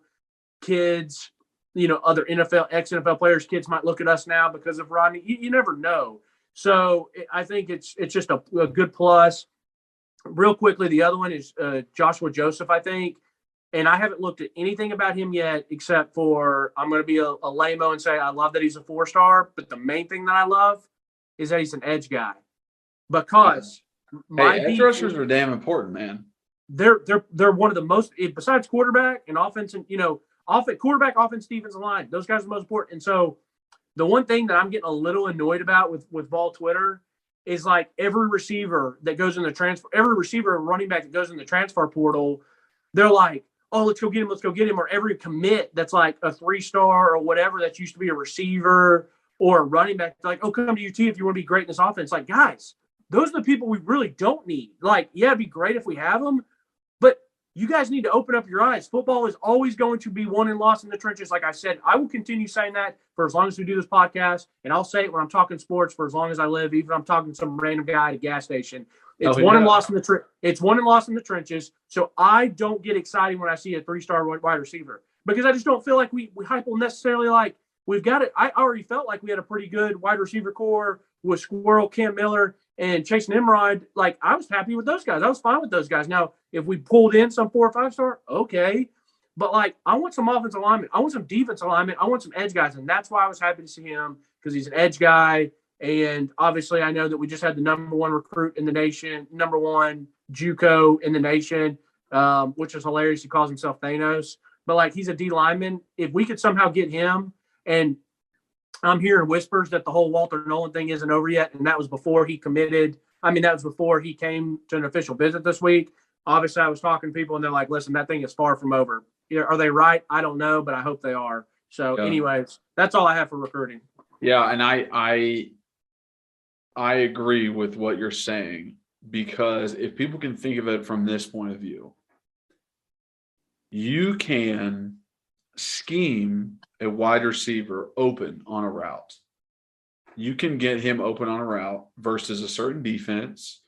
kids, other NFL, ex-NFL players' kids might look at us now because of Rodney. You never know. So I think it's just a good plus. Real quickly, the other one is Joshua Joseph, I think. And I haven't looked at anything about him yet, except for I'm going to be a lame-o and say I love that he's a 4-star. But the main thing that I love is that he's an edge guy. Because edge rushers are damn important, man. They're one of the most, besides quarterback and offense, and quarterback, offense, defensive line. Those guys are the most important. And so the one thing that I'm getting a little annoyed about with Vol Twitter is like every receiver that goes in the transfer, every receiver and running back that goes in the transfer portal, they're like, oh, let's go get him. Or every commit that's like a 3-star or whatever that used to be a receiver or a running back, like, oh, come to UT if you want to be great in this offense. Like, guys, those are the people we really don't need. Like, yeah, it'd be great if we have them, but you guys need to open up your eyes. Football is always going to be won and lost in the trenches. Like I said, I will continue saying that for as long as we do this podcast, and I'll say it when I'm talking sports for as long as I live, even if I'm talking to some random guy at a gas station. It's won and lost in the trenches. So I don't get excited when I see a 3-star wide receiver because I just don't feel like we hype them necessarily like we've got it. I already felt like we had a pretty good wide receiver core with Squirrel, Cam Miller, and Chase Nimrod. Like, I was happy with those guys. I was fine with those guys. Now, if we pulled in some 4 or 5-star, okay. But, like, I want some offensive alignment. I want some defensive alignment. I want some edge guys. And that's why I was happy to see him because he's an edge guy. And obviously, I know that we just had the number 1 recruit in the nation, number 1 JUCO in the nation, which is hilarious. He calls himself Thanos. But, like, he's a D lineman. If we could somehow get him, and I'm hearing whispers that the whole Walter Nolan thing isn't over yet, and that was before he committed. I mean, that was before he came to an official visit this week. Obviously, I was talking to people, and they're like, listen, that thing is far from over. Are they right? I don't know, but I hope they are. So, anyways, that's all I have for recruiting. Yeah, and I agree with what you're saying because if people can think of it from this point of view, you can scheme a wide receiver open on a route. You can get him open on a route versus a certain defense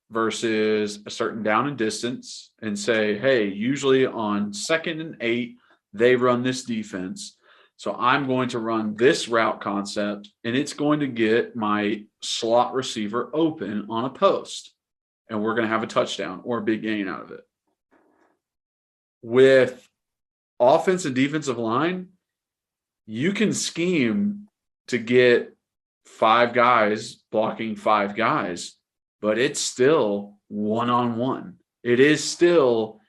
versus a certain down and distance and say, hey, usually on 2nd and 8, they run this defense. So I'm going to run this route concept, and it's going to get my slot receiver open on a post, and we're going to have a touchdown or a big gain out of it. With offense and defensive line, you can scheme to get 5 guys blocking 5 guys, but it's still one-on-one. It is still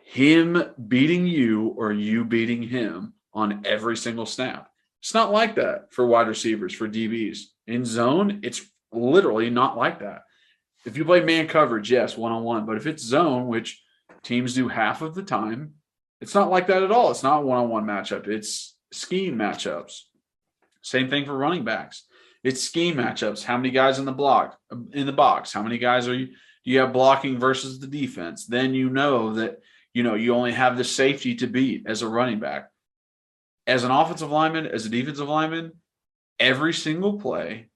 him beating you or you beating him on every single snap. It's not like that for wide receivers, for DBs. In zone, it's literally not like that. If you play man coverage, yes, one-on-one. But if it's zone, which teams do half of the time, it's not like that at all. It's not a one-on-one matchup. It's scheme matchups. Same thing for running backs. It's scheme matchups. How many guys in the box? How many guys you have blocking versus the defense? Then you know that you only have the safety to beat as a running back. As an offensive lineman, as a defensive lineman, every single play,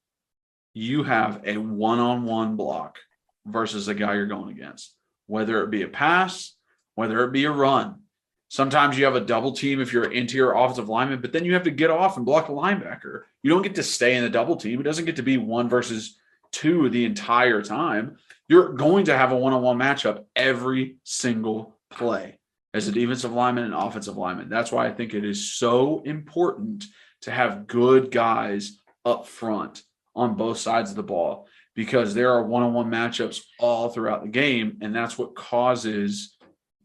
you have a one-on-one block versus a guy you're going against, whether it be a pass, whether it be a run. Sometimes you have a double team if you're an interior offensive lineman, but then you have to get off and block a linebacker. You don't get to stay in the double team. It doesn't get to be 1 versus 2 the entire time. You're going to have a one-on-one matchup every single play as a defensive lineman and offensive lineman. That's why I think it is so important to have good guys up front on both sides of the ball because there are one-on-one matchups all throughout the game, and that's what causes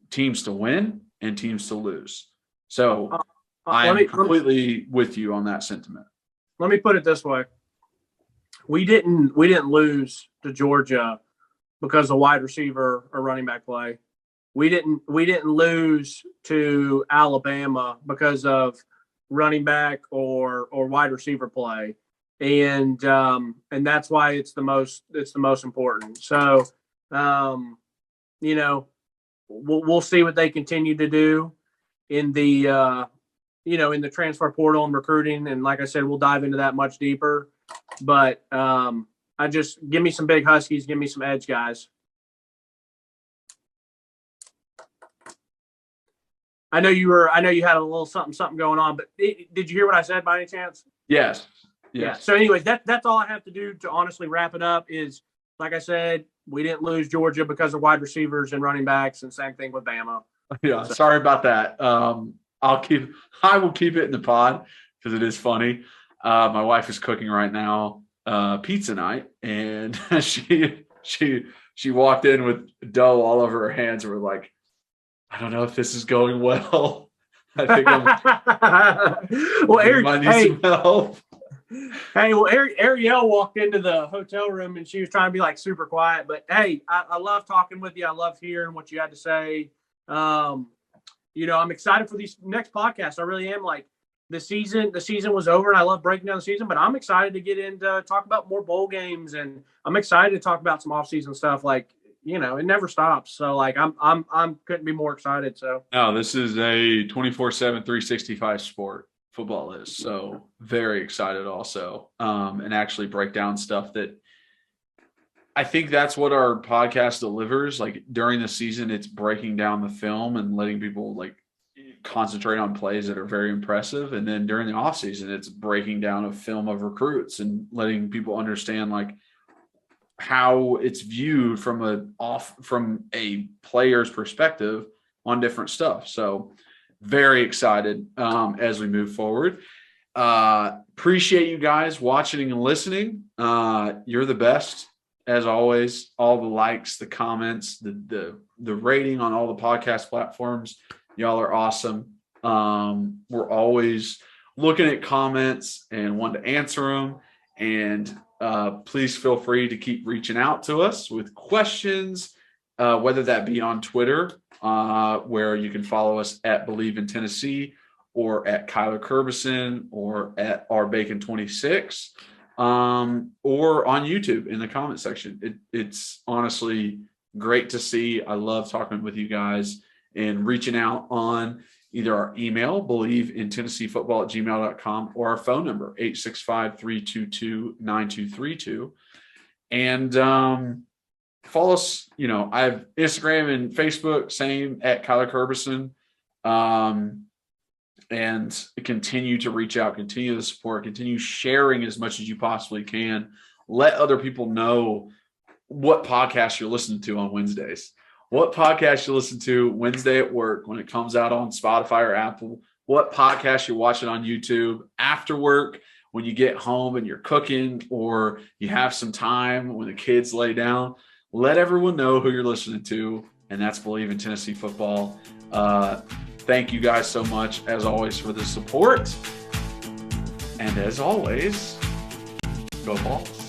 teams to win and teams to lose. So I'm completely with you on that sentiment. Let me put it this way. We didn't lose to Georgia because of wide receiver or running back play. We didn't lose to Alabama because of running back or wide receiver play. And that's why it's the most important. So we'll see what they continue to do in the in the transfer portal and recruiting. And like I said, we'll dive into that much deeper. But I just give me some big Huskies, give me some edge guys. I know you had a little something going on, but did you hear what I said by any chance? Yes. Yeah. So anyways, that's all I have to do to honestly wrap it up is, like I said, we didn't lose Georgia because of wide receivers and running backs, and same thing with Bama. Yeah. So. Sorry about that. I will keep it in the pod because it is funny. My wife is cooking right now, pizza night, and she walked in with dough all over her hands and we're like, I don't know if this is going well. I think Eric, might need some help. Hey, well, Ariel walked into the hotel room and she was trying to be like super quiet. But hey, I love talking with you. I love hearing what you had to say. I'm excited for these next podcasts. I really am. Like the season was over and I love breaking down the season, but I'm excited to get into talk about more bowl games, and I'm excited to talk about some off-season stuff. Like, it never stops. So like I'm couldn't be more excited. So no, this is a 24/7, 365 sport. Football is. So very excited also. And actually break down stuff that I think that's what our podcast delivers. Like during the season, it's breaking down the film and letting people like concentrate on plays that are very impressive. And then during the off season, it's breaking down a film of recruits and letting people understand like how it's viewed from a player's perspective on different stuff. So very excited as we move forward. Appreciate you guys watching and listening. You're the best as always. All the likes, the comments, the rating on all the podcast platforms. Y'all are awesome. We're always looking at comments and want to answer them. And please feel free to keep reaching out to us with questions, whether that be on Twitter, where you can follow us at Believe in Tennessee, or at Kyler Curbison, or at RBacon26, or on YouTube in the comment section. It's honestly great to see. I love talking with you guys and reaching out on either our email, bleavintennesseefootball@gmail.com, or our phone number, 865-322-9232. And follow us. I have Instagram and Facebook, same at Kyler Curbison. And continue to reach out, continue to support, continue sharing as much as you possibly can. Let other people know what podcast you're listening to on Wednesdays. What podcast you listen to Wednesday at work when it comes out on Spotify or Apple. What podcast you're watching on YouTube after work when you get home and you're cooking, or you have some time when the kids lay down. Let everyone know who you're listening to, and that's Believe in Tennessee Football. Thank you guys so much, as always, for the support. And as always, go Vols.